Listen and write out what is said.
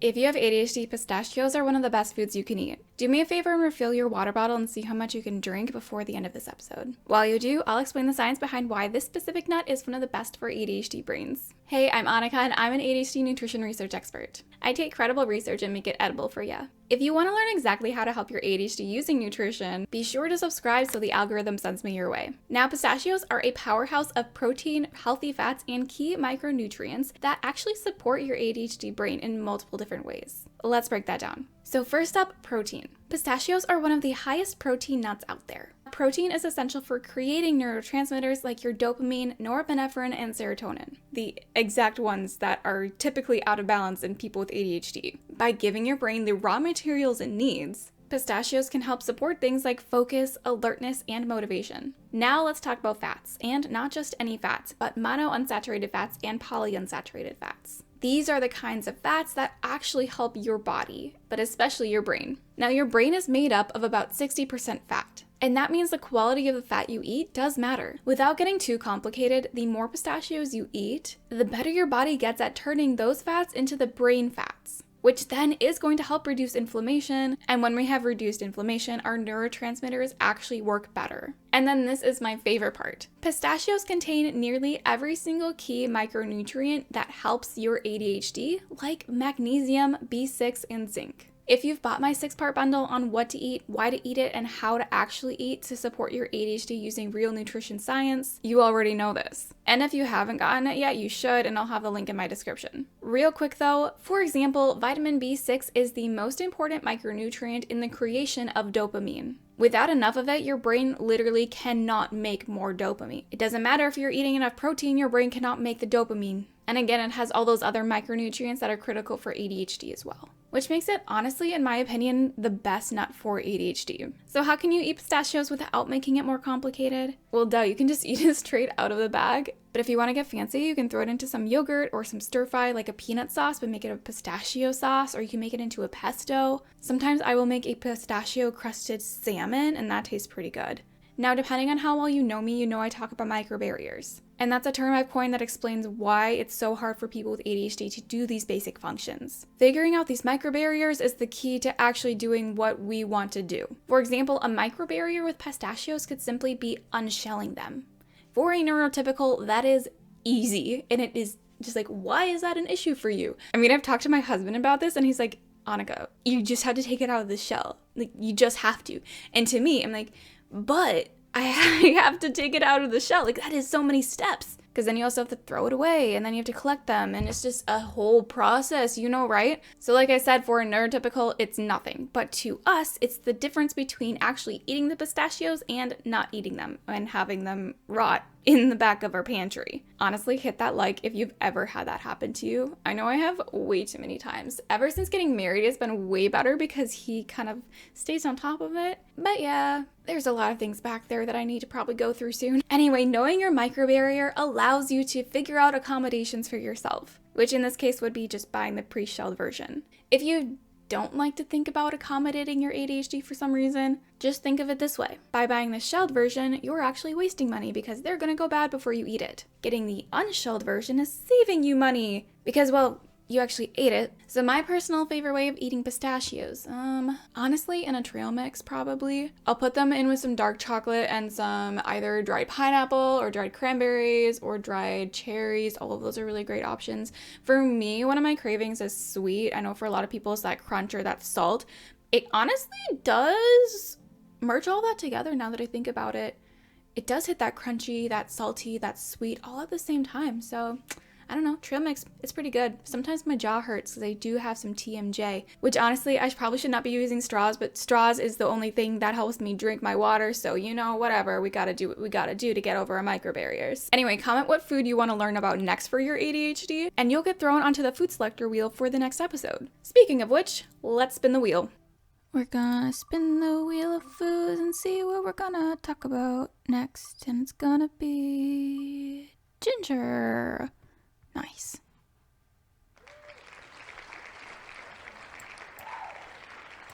If you have ADHD, pistachios are one of the best foods you can eat. Do me a favor and refill your water bottle and see how much you can drink before the end of this episode. While you do, I'll explain the science behind why this specific nut is one of the best for ADHD brains. Hey, I'm Annika and I'm an ADHD nutrition research expert. I take credible research and make it edible for ya. If you want to learn exactly how to help your ADHD using nutrition, be sure to subscribe so the algorithm sends me your way. Now, pistachios are a powerhouse of protein, healthy fats, and key micronutrients that actually support your ADHD brain in multiple different ways. Let's break that down. So first up, protein. Pistachios are one of the highest protein nuts out there. Protein is essential for creating neurotransmitters like your dopamine, norepinephrine, and serotonin, the exact ones that are typically out of balance in people with ADHD. By giving your brain the raw materials it needs, pistachios can help support things like focus, alertness, and motivation. Now let's talk about fats, and not just any fats, but monounsaturated fats and polyunsaturated fats. These are the kinds of fats that actually help your body, but especially your brain. Now, your brain is made up of about 60% fat, and that means the quality of the fat you eat does matter. Without getting too complicated, the more pistachios you eat, the better your body gets at turning those fats into the brain fats, which then is going to help reduce inflammation. And when we have reduced inflammation, our neurotransmitters actually work better. And then this is my favorite part. Pistachios contain nearly every single key micronutrient that helps your ADHD, like magnesium, B6, and zinc. If you've bought my 6-part bundle on what to eat, why to eat it, and how to actually eat to support your ADHD using real nutrition science, you already know this. And if you haven't gotten it yet, you should, and I'll have the link in my description. Real quick though, for example, vitamin B6 is the most important micronutrient in the creation of dopamine. Without enough of it, your brain literally cannot make more dopamine. It doesn't matter if you're eating enough protein, your brain cannot make the dopamine. And again, it has all those other micronutrients that are critical for ADHD as well, which makes it, honestly, in my opinion, the best nut for ADHD. So how can you eat pistachios without making it more complicated? Well, duh, you can just eat it straight out of the bag. But if you want to get fancy, you can throw it into some yogurt or some stir fry like a peanut sauce, but make it a pistachio sauce, or you can make it into a pesto. Sometimes I will make a pistachio crusted salmon, and that tastes pretty good. Now, depending on how well you know me, you know I talk about microbarriers. And that's a term I've coined that explains why it's so hard for people with ADHD to do these basic functions. Figuring out these microbarriers is the key to actually doing what we want to do. For example, a microbarrier with pistachios could simply be unshelling them. For a neurotypical, that is easy, and it is just like, why is that an issue for you? I mean, I've talked to my husband about this, and he's like, Annika, you just have to take it out of the shell. Like, you just have to. And to me, I'm like, but I have to take it out of the shell. Like, that is so many steps. Because then you also have to throw it away, and then you have to collect them, and it's just a whole process, you know, right? So like I said, for a neurotypical, it's nothing. But to us, it's the difference between actually eating the pistachios and not eating them and having them rot in the back of our pantry. Honestly, hit that like if you've ever had that happen to you. I know I have way too many times. Ever since getting married, it's been way better because he kind of stays on top of it. But yeah, there's a lot of things back there that I need to probably go through soon. Anyway, knowing your microbarrier allows you to figure out accommodations for yourself, which in this case would be just buying the pre-shelled version. If you don't like to think about accommodating your ADHD for some reason, just think of it this way. By buying the shelled version, you're actually wasting money because they're gonna go bad before you eat it. Getting the unshelled version is saving you money because, well, you actually ate it. So my personal favorite way of eating pistachios, honestly, in a trail mix, probably. I'll put them in with some dark chocolate and some either dried pineapple or dried cranberries or dried cherries. All of those are really great options. For me, one of my cravings is sweet. I know for a lot of people it's that crunch or that salt. It honestly does merge all that together now that I think about it. It does hit that crunchy, that salty, that sweet all at the same time. So I don't know, trail mix, it's pretty good. Sometimes my jaw hurts because I do have some TMJ, which honestly, I probably should not be using straws, but straws is the only thing that helps me drink my water. So, you know, whatever, we gotta do what we gotta do to get over our microbarriers. Anyway, comment what food you want to learn about next for your ADHD, and you'll get thrown onto the food selector wheel for the next episode. Speaking of which, let's spin the wheel. We're gonna spin the wheel of foods and see what we're gonna talk about next, and it's gonna be ginger. Nice.